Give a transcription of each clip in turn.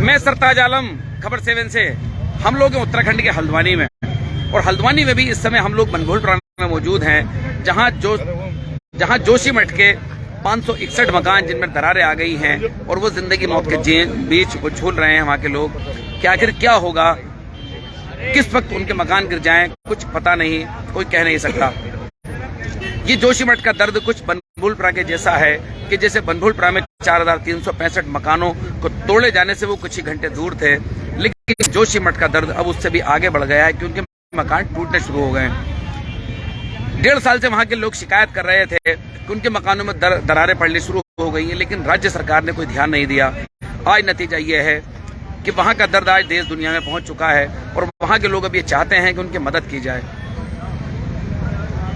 मैं सरताज आलम, खबर 7 से। हम लोग हैं उत्तराखंड के हल्द्वानी में, और हल्द्वानी में भी इस समय हम लोग बनभूलपुरा में मौजूद हैं, जहां जोशीमठ के 561 मकान जिनमें दरारें आ गई हैं और वो जिंदगी मौत के बीच वो झूल रहे हैं वहां के लोग कि आखिर क्या होगा, किस वक्त उनके मकान गिर जाएं, कुछ पता नहीं, कोई कह नहीं सकता। ये जोशीमठ का दर्द कुछ बनभूलपुरा के जैसा है कि जैसे बनभूलपुरा में 4365 मकानों को तोड़े जाने से वो कुछ ही घंटे दूर थे, लेकिन जोशीमठ का दर्द अब उससे भी आगे बढ़ गया है क्योंकि मकान टूटने शुरू हो गए। 1.5 साल से वहां के लोग शिकायत कर रहे थे कि उनके मकानों में दरारें पड़नी शुरू हो गई हैं, लेकिन राज्य सरकार ने कोई ध्यान नहीं दिया। आज नतीजा ये है कि वहां का दर्द आज देश दुनिया में पहुंच चुका है और वहां के लोग अब ये चाहते हैं कि उनकी मदद की जाए।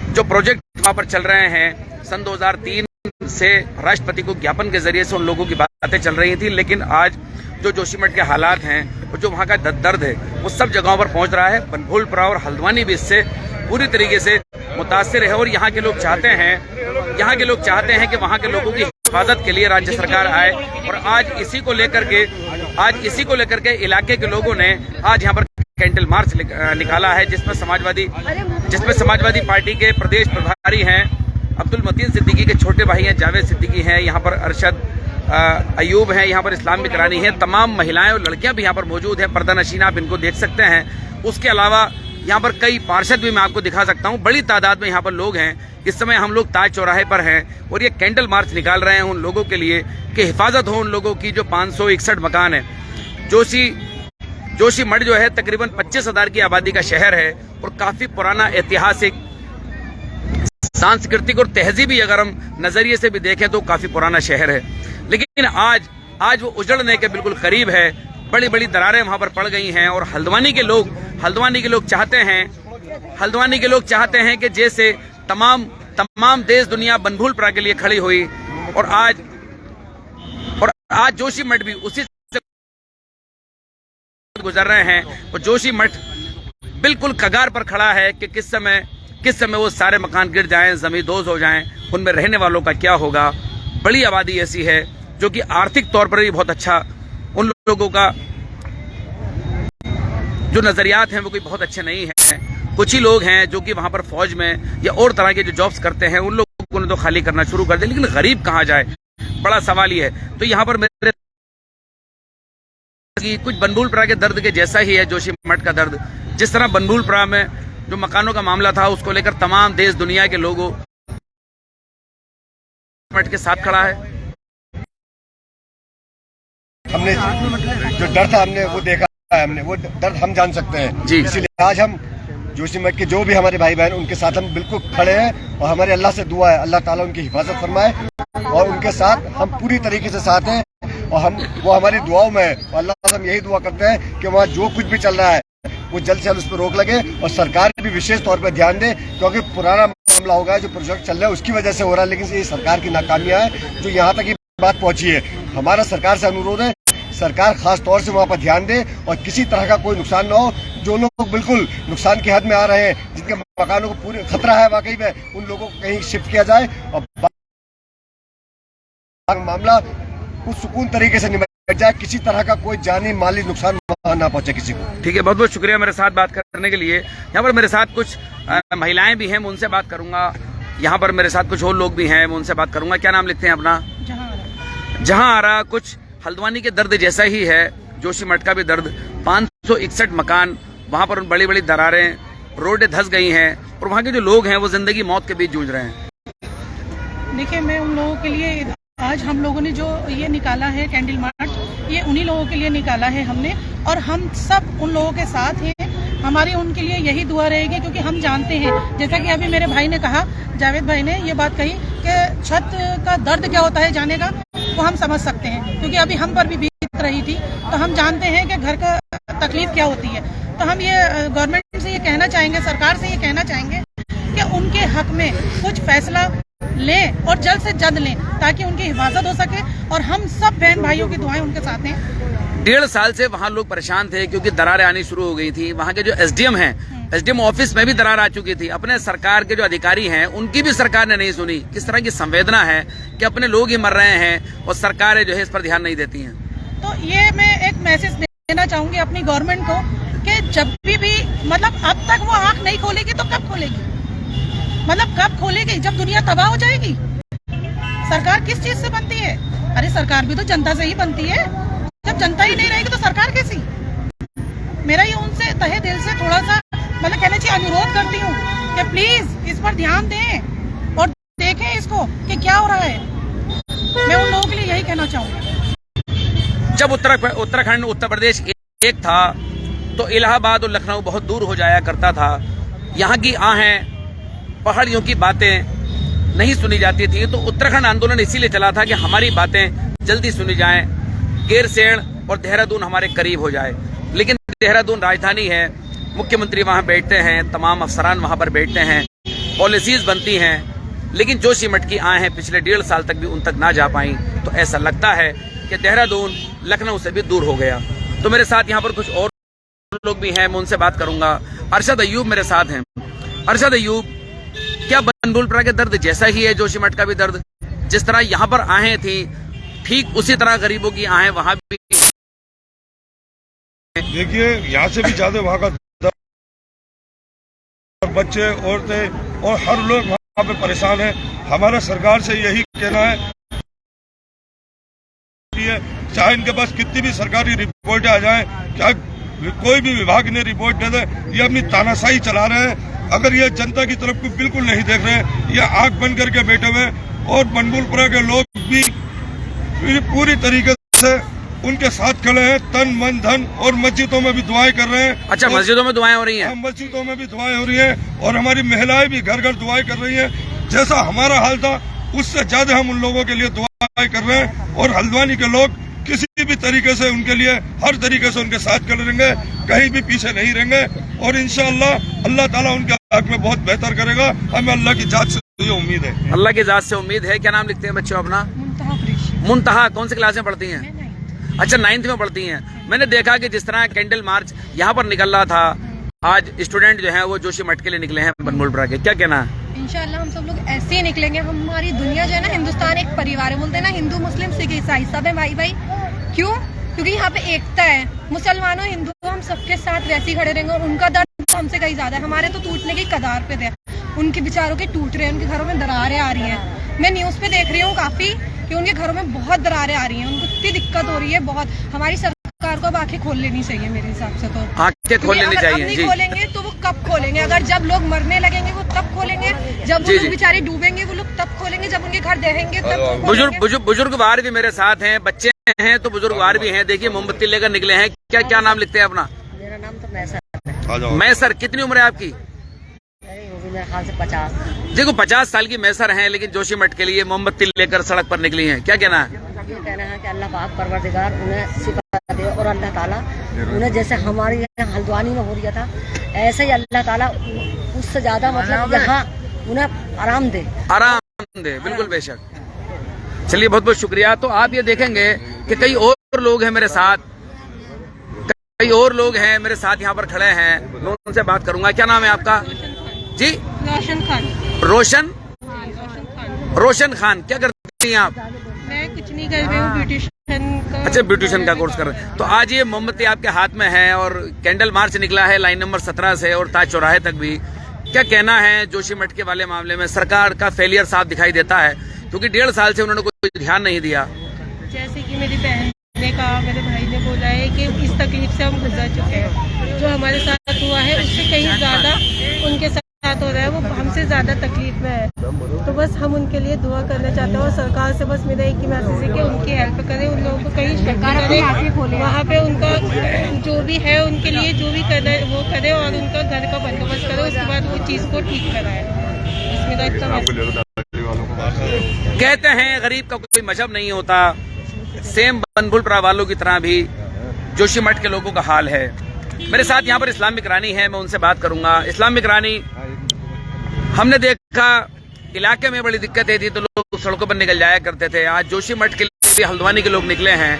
जो प्रोजेक्ट वहां पर चल रहे हैं, सन 2003 से राष्ट्रपति को ज्ञापन के जरिए से उन लोगों की बातें चल रही थी, लेकिन आज जो जोशीमठ के हालात हैं और जो वहां का दर्द है वो सब जगहों पर पहुंच रहा है। बनभूलपुरा और हल्द्वानी भी इससे पूरी तरीके से मुतासिर है और यहाँ के लोग चाहते हैं कि वहां के लोगों की हिफाजत के लिए राज्य सरकार आए। और आज इसी को लेकर के इलाके के लोगों ने आज यहाँ पर कैंडल मार्च निकाला है, जिसमें समाजवादी पार्टी के प्रदेश प्रभारी हैं अब्दुल मतीन सिद्दीकी के छोटे भाई हैं जावेद सिद्दीकी हैं, यहाँ पर अरशद अयूब हैं, यहाँ पर इस्लाम बिकरानी है, तमाम महिलाएं और लड़कियां भी यहाँ पर मौजूद हैं। पर्दा नशीन आप इनको देख सकते हैं। उसके अलावा यहाँ पर कई पार्षद भी मैं आपको दिखा सकता हूँ। बड़ी तादाद में यहाँ पर लोग हैं। इस समय हम लोग ताज चौराहे पर हैं और ये कैंडल मार्च निकाल रहे हैं उन लोगों के लिए कि हिफाजत हो उन लोगों की जो 561 मकान है। जोशीमठ जो है तकरीबन 25,000 की आबादी का शहर है और काफी पुराना ऐतिहासिक, सांस्कृतिक और तहजीबी अगर हम नजरिए से भी देखें तो काफी पुराना शहर है, लेकिन आज वो उजड़ने के बिल्कुल करीब है। बड़ी बड़ी दरारें वहां पर पड़ गई हैं और हल्द्वानी के लोग चाहते हैं कि जैसे तमाम देश दुनिया बनभूलपुरा के लिए खड़ी हुई और आज जोशीमठ भी उसी से गुजर रहे हैं। और जोशीमठ बिल्कुल कगार पर खड़ा है कि किस समय वो सारे मकान गिर जाएं, जमींदोज हो जाएं, उनमें रहने वालों का क्या होगा। बड़ी आबादी ऐसी है जो कि आर्थिक तौर पर भी बहुत अच्छा, उन लोगों का जो नजरियात हैं वो कोई बहुत अच्छे नहीं हैं। कुछ ही लोग हैं जो कि वहां पर फौज में या और तरह के जो जॉब्स करते हैं, उन लोगों ने तो खाली करना शुरू कर दिया, लेकिन गरीब कहाँ जाए, बड़ा सवाल ये है। तो यहाँ पर मेरे कुछ बनभूलपुरा के दर्द के जैसा ही है जोशीमठ का दर्द। जिस तरह बनभूलपुरा में जो मकानों का मामला था उसको लेकर तमाम देश दुनिया के लोगों के साथ खड़ा है। हमने जो डर था हमने वो देखा है, हमने वो दर्द हम जान सकते हैं जी। इसीलिए आज हम जोशीमठ के जो भी हमारे भाई बहन उनके साथ हम बिल्कुल खड़े हैं और हमारे अल्लाह से दुआ है अल्लाह ताला उनकी हिफाजत फरमाए और उनके साथ हम पूरी तरीके से साथ हैं और वो हमारी दुआओं में है। और अल्लाह से हम यही दुआ करते हैं कि वहाँ जो कुछ भी चल रहा है वो जल्द से जल्द उस पर रोक लगे और सरकार भी विशेष तौर पर ध्यान दे, क्योंकि पुराना मामला होगा जो प्रोजेक्ट चल रहा है उसकी वजह से हो रहा है, लेकिन ये सरकार की नाकामियां है जो यहाँ तक ये बात पहुंची है। हमारा सरकार से अनुरोध है सरकार खास तौर से वहाँ पर ध्यान दे और किसी तरह का कोई नुकसान न हो। जो लोग बिल्कुल नुकसान की हद में आ रहे हैं, जिनके मकानों को पूरे खतरा है वाकई में, उन लोगों को कहीं शिफ्ट किया जाए और मामला कुछ सुकून तरीके से निपट जाए, किसी तरह का कोई जानी माली नुकसान ना पहुंचे किसी को। ठीक है, बहुत बहुत शुक्रिया मेरे साथ बात करने के लिए। यहाँ पर मेरे साथ कुछ महिलाएं भी हैं, मैं उनसे बात करूंगा। यहाँ पर मेरे साथ कुछ और लोग भी हैं, मैं उनसे बात करूंगा। क्या नाम लिखते हैं अपना? जहां आ रहा। कुछ हल्द्वानी के दर्द जैसा ही है जोशीमठ का भी दर्द। 561 मकान, वहां पर बड़ी बड़ी दरारें, रोडें धंस गई हैं और वहां के जो लोग हैं वो जिंदगी मौत के बीच जूझ रहे हैं। देखिए, मैं उन लोगों के लिए आज हम लोगों ने जो ये निकाला है कैंडल मार्च, ये उन्हीं लोगों के लिए निकाला है हमने, और हम सब उन लोगों के साथ हैं। हमारी उनके लिए यही दुआ रहेगी, क्योंकि हम जानते हैं, जैसा कि अभी मेरे भाई ने कहा, जावेद भाई ने ये बात कही कि छत का दर्द क्या होता है जाने का, वो हम समझ सकते हैं, क्योंकि अभी हम पर भी बीत रही थी, तो हम जानते हैं कि घर का तकलीफ क्या होती है। तो हम ये गवर्नमेंट से ये कहना चाहेंगे, सरकार से ये कहना चाहेंगे कि उनके हक में कुछ फैसला लें और जल्द से जल्द लें, ताकि उनकी हिफाजत हो सके और हम सब बहन भाइयों की दुआएं उनके साथ हैं। 1.5 साल से वहाँ लोग परेशान थे क्योंकि दरारें आनी शुरू हो गई थी। वहाँ के जो एसडीएम हैं, एसडीएम ऑफिस में भी दरार आ चुकी थी। अपने सरकार के जो अधिकारी हैं उनकी भी सरकार ने नहीं सुनी। किस तरह की संवेदना है कि अपने लोग ही मर रहे हैं और सरकारें जो है इस पर ध्यान नहीं देती हैं। तो ये मैं एक मैसेज देना चाहूंगी अपनी गवर्नमेंट को कि जब भी मतलब अब तक वो आंख नहीं खोलेगी तो कब खोलेगी, मतलब कब खोलेगी, जब दुनिया तबाह हो जाएगी। सरकार किस चीज से बनती है? अरे सरकार भी तो जनता से ही बनती है। जब जनता ही नहीं रहेगी तो सरकार कैसी? मेरा ये उनसे तहे दिल से थोड़ा सा मतलब कहना चाहिए अनुरोध करती हूँ कि प्लीज इस पर ध्यान दें और देखें इसको कि क्या हो रहा है। मैं उन लोगों के लिए यही कहना चाहूंगी। जब उत्तराखंड उत्तर प्रदेश एक था तो इलाहाबाद और लखनऊ बहुत दूर हो जाया करता था। यहाँ की आहें, पहाड़ियों की बातें नहीं सुनी जाती थी। तो उत्तराखंड आंदोलन इसीलिए चला था कि हमारी बातें जल्दी सुनी जाएं, गैरसैंण और देहरादून हमारे करीब हो जाए। लेकिन देहरादून राजधानी है, मुख्यमंत्री वहां बैठते हैं, तमाम अफसरान वहां पर बैठते हैं, पॉलिसीज बनती हैं, लेकिन जोशीमठ की आहें पिछले 1.5 साल तक भी उन तक ना जा पाई। तो ऐसा लगता है कि देहरादून लखनऊ से भी दूर हो गया। तो मेरे साथ यहाँ पर कुछ और लोग भी हैं, मैं उनसे बात करूंगा। अरशद अयूब मेरे साथ हैं। अरशद अयूब, क्या बनभूलपुरा के दर्द जैसा ही है जोशीमठ का भी दर्द? जिस तरह यहाँ पर आहें थी, ठीक उसी तरह गरीबों की आहें वहां भी। देखिए, यहाँ से भी ज्यादा वहाँ का दर्द, बच्चे, औरतें और हर लोग वहाँ पे परेशान है। हमारा सरकार से यही कहना है, चाहे इनके पास कितनी भी सरकारी रिपोर्ट आ जाए, क्या कोई भी विभाग ने रिपोर्ट दे दे, ये अपनी तानाशाही चला रहे हैं। अगर ये जनता की तरफ को बिल्कुल नहीं देख रहे हैं, ये आंख बंद करके बैठे हुए। और बनभूलपुरा के लोग भी पूरी तरीके से उनके साथ खड़े हैं, तन मन धन, और मस्जिदों में भी दुआएं कर रहे हैं। अच्छा, मस्जिदों में दुआएं हो रही हैं? मस्जिदों में भी दुआएं हो रही हैं और हमारी महिलाएं भी घर घर दुआएं कर रही हैं। जैसा हमारा हाल था उससे ज्यादा हम उन लोगों के लिए दुआएं कर रहे हैं। और हल्द्वानी के लोग किसी भी तरीके से उनके लिए हर तरीके से उनके साथ खड़े रहेंगे, कहीं भी पीछे नहीं रहेंगे। और इंशाअल्लाह अल्लाह ताला उनके हक में बहुत बेहतर करेगा। हमें अल्लाह की जात से ये उम्मीद है। अल्लाह की जात से उम्मीद है। क्या नाम लिखते हैं बच्चों अपना? मुंतहा। कौन सी क्लास में पढ़ती हैं? अच्छा, 9th में पढ़ती हैं। मैंने देखा कि जिस तरह कैंडल मार्च यहाँ पर निकल रहा था, आज स्टूडेंट जो हैं वो जोशीमठ के लिए निकले हैं बनभूलपुरा के, क्या कहना है? इंशाल्लाह हम सब लोग ऐसे ही निकलेंगे। हमारी दुनिया जो है ना, हिंदुस्तान एक परिवार है, बोलते हैं ना, हिंदू मुस्लिम सिख ईसाई सब है भाई भाई। क्यों? क्योंकि यहाँ पे एकता है। मुसलमानों हिंदू हम सबके साथ वैसे ही खड़े रहेंगे। और उनका दर्द हमसे कहीं ज्यादा है। हमारे तो टूटने की कगार पे थे, उनके बेचारों के टूट रहे हैं, उनके घरों में दरारें आ रही हैं। मैं न्यूज पे देख रही हूँ काफी कि उनके घरों में बहुत दरारें आ रही हैं, उनको इतनी दिक्कत हो रही है बहुत। हमारी सरकार को अब आंखें खोल लेनी चाहिए मेरे हिसाब से। तो आंखें खोल लेनी चाहिए। नहीं खोलेंगे तो वो कब खोलेंगे? अगर जब लोग मरने लगेंगे वो तब खोलेंगे, जब वो लोग बेचारे डूबेंगे वो लोग तब खोलेंगे, जब उनके घर दहेंगे तब। बुजुर्गवार भी मेरे साथ हैं, बच्चे हैं तो बुजुर्गवार भी हैं। देखिए, मोमबत्ती लेकर निकले हैं। क्या क्या नाम लिखते हैं अपना? मेरा नाम तो मैसर है। मैसर, कितनी उम्र है आपकी? मेरे ख्याल से 50। देखो, 50 साल की मैसर हैं, लेकिन जोशीमठ के लिए मोमबत्ती लेकर सड़क पर निकली हैं। क्या कहना है? ये कहना है कि अल्लाह पाक परवरदिगार उन्हें शिफा दे और अल्लाह ताला उन्हें जैसे हमारे यहाँ हल्द्वानी में हो रहा था, ऐसे ही अल्लाह ताला उससे ज्यादा मतलब यहाँ उन्हें आराम दे। आराम दे, बिल्कुल, बेशक। चलिए, बहुत बहुत शुक्रिया। तो आप ये देखेंगे कि कई और लोग हैं मेरे साथ, कई और लोग हैं मेरे साथ यहाँ पर खड़े हैं। मैं उनसे बात करूंगा। क्या नाम है आपका? जी, रोशन खान। रोशन? रोशन खान। रोशन खान, क्या करती हैं आप? मैं कुछ नहीं कर रही हूँ, ब्यूटिशियन का। अच्छा, ब्यूटिशियन का कोर्स कर रहे हैं। तो आज ये मोमबत्ती आपके हाथ में है और कैंडल मार्च निकला है लाइन नंबर 17 से और ताज चौराहे तक भी। क्या कहना है जोशीमठ के वाले मामले में? सरकार का फेलियर साफ दिखाई देता है, क्योंकि 1.5 साल से उन्होंने कोई ध्यान नहीं दिया। जैसे कि मेरी बहन ने कहा, मेरे भाई ने बोला है कि इस तकलीफ से हम गुजर चुके हैं। जो हमारे साथ हुआ है उससे कहीं ज्यादा उनके साथ हो रहा है, वो हमसे ज्यादा तकलीफ में है। तो बस हम उनके लिए दुआ करना चाहते हैं और सरकार से बस मेरा एक ही मैसेज है कि उनकी हेल्प करें, उन लोगों को कहीं वहाँ पे उनका जो भी है उनके लिए जो भी करना है वो करे और उनका घर का बंदोबस्त करे, उसके बाद वो चीज़ को ठीक कराए। बस मेरा इतना मैसेज। कहते हैं गरीब का कोई मजहब नहीं होता, सेम बनभुलपुरा वालों की तरह भी जोशीमठ के लोगों का हाल है। मेरे साथ यहाँ पर इस्लामिक रानी है, मैं उनसे बात करूंगा। इस्लामिक रानी, हमने देखा इलाके में बड़ी दिक्कतें थी तो लोग सड़कों पर निकल जाया करते थे, आज जोशीमठ के लिए हल्द्वानी के लोग निकले हैं।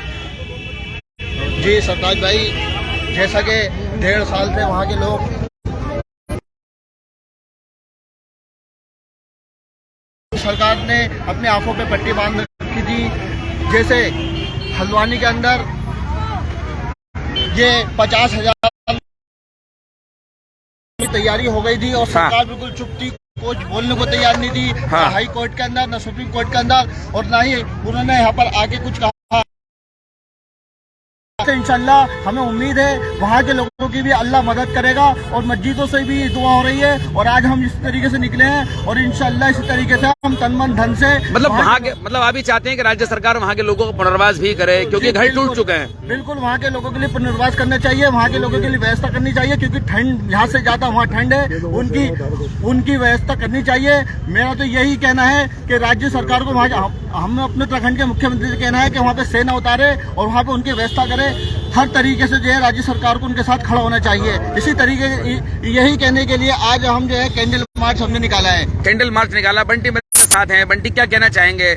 जी सरताज भाई, जैसा कि 1.5 साल से वहाँ के लोग सरकार ने अपने आंखों पे पट्टी बांध रखी थी। जैसे हल्द्वानी के अंदर ये 50,000 की तैयारी हो गई थी और सरकार बिल्कुल चुप थी, कुछ बोलने को तैयार नहीं थी। ना हाई कोर्ट के अंदर, ना सुप्रीम कोर्ट के अंदर, और ना ही उन्होंने यहाँ पर आके कुछ कहा। इंशाल्लाह हमें उम्मीद है वहाँ के लोगों की भी अल्लाह मदद करेगा और मस्जिदों से भी दुआ हो रही है। और आज हम इस तरीके से निकले हैं और इंशाल्लाह इसी तरीके से हम तन मन धन से मतलब आप भी चाहते हैं कि राज्य सरकार वहाँ के लोगों को पुनर्वास भी करे, क्योंकि घर टूट चुके हैं। बिल्कुल, वहाँ के लोगों के लिए पुनर्वास करना चाहिए, वहाँ के लोगों के लिए व्यवस्था करनी चाहिए, क्योंकि ठंड यहाँ से ज्यादा वहाँ ठंड है, उनकी व्यवस्था करनी चाहिए। मेरा तो यही कहना है कि राज्य सरकार को वहाँ, हम अपने उत्तराखंड के मुख्यमंत्री से कहना है कि वहाँ पे सेना उतारे और वहाँ पे उनकी व्यवस्था करे। हर तरीके से जो है राज्य सरकार को उनके साथ खड़ा होना चाहिए। इसी तरीके यही कहने के लिए आज हम जो है कैंडल मार्च हमने निकाला है। कैंडल मार्च निकाला। बंटी मेरे साथ हैं। बंटी, क्या कहना चाहेंगे?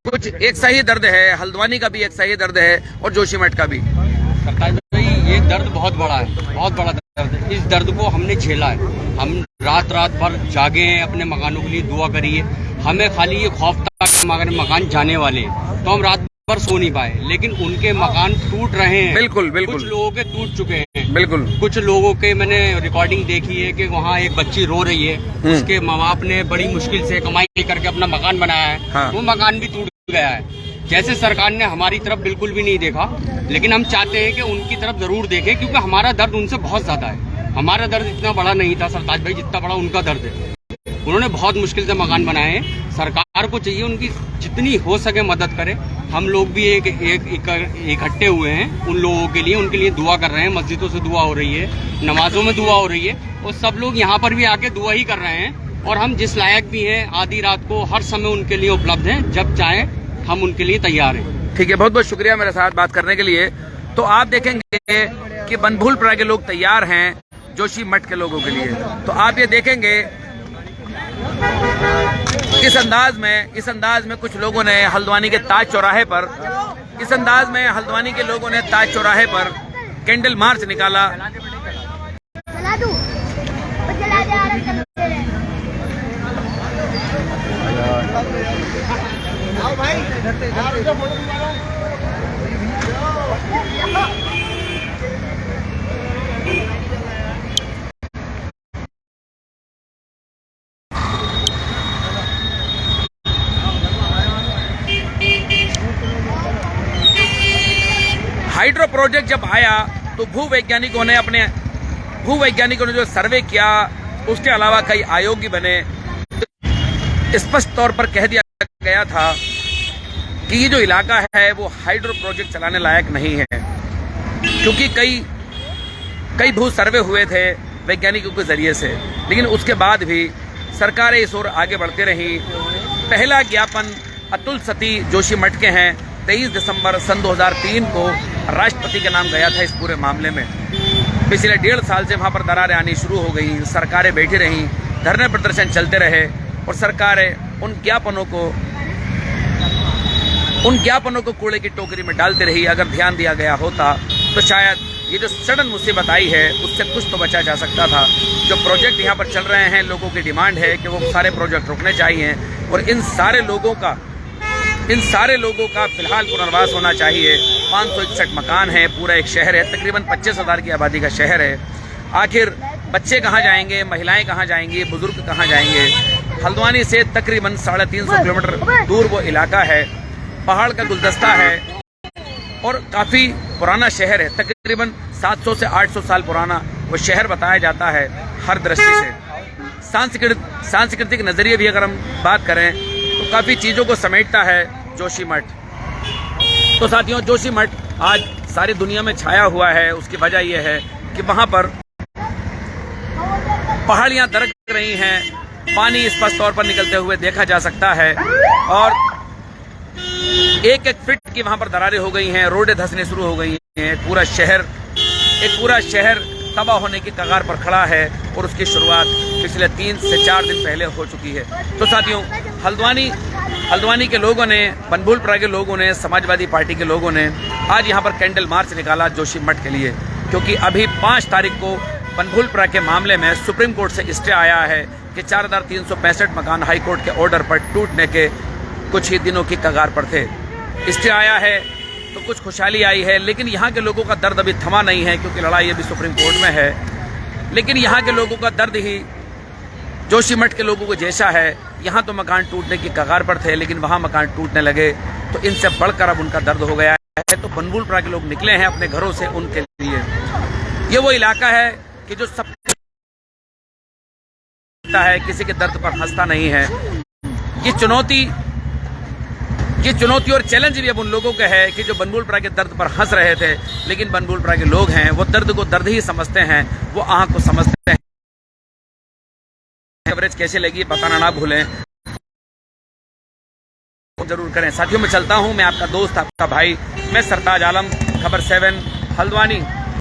कुछ एक सही दर्द है, हल्द्वानी का भी एक सही दर्द है और जोशीमठ का भी। सरताज भाई, ये दर्द बहुत बड़ा है, बहुत बड़ा दर्द है। इस दर्द को हमने झेला है, हम रात भर जागे हैं, अपने मकानों के लिए दुआ करिए। हमें खाली ये खौफ था कि हमारे मकान जाने वाले हैं, तो हम रात पर सो नहीं पाए, लेकिन उनके मकान टूट रहे हैं। बिल्कुल बिल्कुल, कुछ लोगों के टूट चुके हैं। बिल्कुल, कुछ लोगों के मैंने रिकॉर्डिंग देखी है कि वहाँ एक बच्ची रो रही है, उसके माँ बाप ने बड़ी मुश्किल से कमाई करके अपना मकान बनाया है। हाँ। वो मकान भी टूट गया है। जैसे सरकार ने हमारी तरफ बिल्कुल भी नहीं देखा, लेकिन हम चाहते हैं कि उनकी तरफ जरूर देखें, क्योंकि हमारा दर्द उनसे बहुत ज्यादा है। हमारा दर्द इतना बड़ा नहीं था सरताज भाई, जितना बड़ा उनका दर्द है। उन्होंने बहुत मुश्किल से मकान बनाए हैं। सरकार को चाहिए उनकी जितनी हो सके मदद करे। हम लोग भी इकट्ठे हुए हैं उन लोगों के लिए, उनके लिए दुआ कर रहे हैं। मस्जिदों से दुआ हो रही है, नमाजों में दुआ हो रही है, और सब लोग यहाँ पर भी आके दुआ ही कर रहे हैं। और हम जिस लायक भी हैं, आधी रात को हर समय उनके लिए उपलब्ध हैं, जब चाहे हम उनके लिए तैयार हैं। ठीक है, बहुत बहुत शुक्रिया मेरे साथ बात करने के लिए। तो आप देखेंगे कि बनभुलपुरा के लोग तैयार हैं जोशीमठ के लोगों के लिए। तो आप ये देखेंगे इस अंदाज में कुछ लोगों ने हल्द्वानी के ताज चौराहे पर, हल्द्वानी के लोगों ने ताज चौराहे पर कैंडल मार्च निकाला। हाइड्रो प्रोजेक्ट जब आया तो भूवैज्ञानिकों ने जो सर्वे किया, उसके अलावा कई आयोग भी बने। स्पष्ट तौर पर कह दिया गया था कि ये जो इलाका है वो हाइड्रो प्रोजेक्ट चलाने लायक नहीं है, क्योंकि कई भू सर्वे हुए थे वैज्ञानिकों के जरिए से। लेकिन उसके बाद भी सरकारें इस ओर आगे बढ़ती रही। पहला ज्ञापन अतुल सती जोशीमठ के हैं। 23 दिसंबर सन 2003 को राष्ट्रपति के नाम गया था इस पूरे मामले में। पिछले 1.5 साल से वहां पर दरारें आनी शुरू हो गई, सरकारें बैठी रहीं, धरने प्रदर्शन चलते रहे और सरकारें उन ज्ञापनों को कूड़े की टोकरी में डालती रही। अगर ध्यान दिया गया होता तो शायद ये जो सडन मुसीबत आई है उससे कुछ तो बचा जा सकता था। जो प्रोजेक्ट यहाँ पर चल रहे हैं, लोगों की डिमांड है कि वो सारे प्रोजेक्ट रुकने चाहिए और इन सारे लोगों का फिलहाल पुनर्वास होना चाहिए। 561 मकान है, पूरा एक शहर है, तकरीबन 25,000 की आबादी का शहर है। आखिर बच्चे कहाँ जाएंगे, महिलाएं कहाँ जाएंगी, बुजुर्ग कहाँ जाएंगे? हल्द्वानी से तकरीबन 350 किलोमीटर दूर वो इलाका है, पहाड़ का गुलदस्ता है और काफ़ी पुराना शहर है। तकरीबन 700 से 800 साल पुराना वो शहर बताया जाता है हर दृष्टि से। सांस्कृतिक नज़रिए भी अगर हम बात करें तो काफ़ी चीज़ों को समेटता है जोशीमठ। तो साथियों, जोशीमठ आज सारी दुनिया में छाया हुआ है। उसकी वजह यह है कि वहाँ पर पहाड़ियाँ दरक रही हैं, पानी स्पष्ट तौर पर निकलते हुए देखा जा सकता है और एक एक फीट की वहां पर दरारें हो गई हैं, रोडें धंसने शुरू हो गई हैं, एक पूरा शहर तबाह होने की कगार पर खड़ा है और उसकी शुरुआत पिछले 3 से 4 दिन पहले हो चुकी है। तो साथियों, हल्द्वानी के लोगों ने, बनभूलपुरा के लोगों ने, समाजवादी पार्टी के लोगों ने आज यहाँ पर कैंडल मार्च निकाला जोशीमठ के लिए, क्योंकि अभी 5 तारीख को बनभूलपुरा के मामले में सुप्रीम कोर्ट से स्टे आया है कि 4365 मकान हाई कोर्ट के ऑर्डर पर टूटने के कुछ ही दिनों की कगार पर थे। स्टे आया है तो कुछ खुशहाली आई है, लेकिन यहाँ के लोगों का दर्द अभी थमा नहीं है, क्योंकि लड़ाई अभी सुप्रीम कोर्ट में है। लेकिन यहाँ के लोगों का दर्द ही जोशीमठ के लोगों को जैसा है। यहाँ तो मकान टूटने की कगार पर थे, लेकिन वहाँ मकान टूटने लगे तो इनसे बढ़कर अब उनका दर्द हो गया है। तो बनभूलपुरा के लोग निकले हैं अपने घरों से उनके लिए। ये वो इलाका है कि जो सब है, किसी के दर्द पर हंसता नहीं है। ये चुनौती और चैलेंज भी अब उन लोगों का है कि जो बनभूलपुरा के दर्द पर हंस रहे थे, लेकिन बनभूलपुरा के लोग हैं वो दर्द को दर्द ही समझते हैं, वो आंख को समझते हैं। कवरेज कैसे लगी बताना ना भूलें, जरूर करें। साथियों, मैं चलता हूं, मैं आपका दोस्त, आपका भाई, मैं सरताज आलम, खबर 7 हल्द्वानी।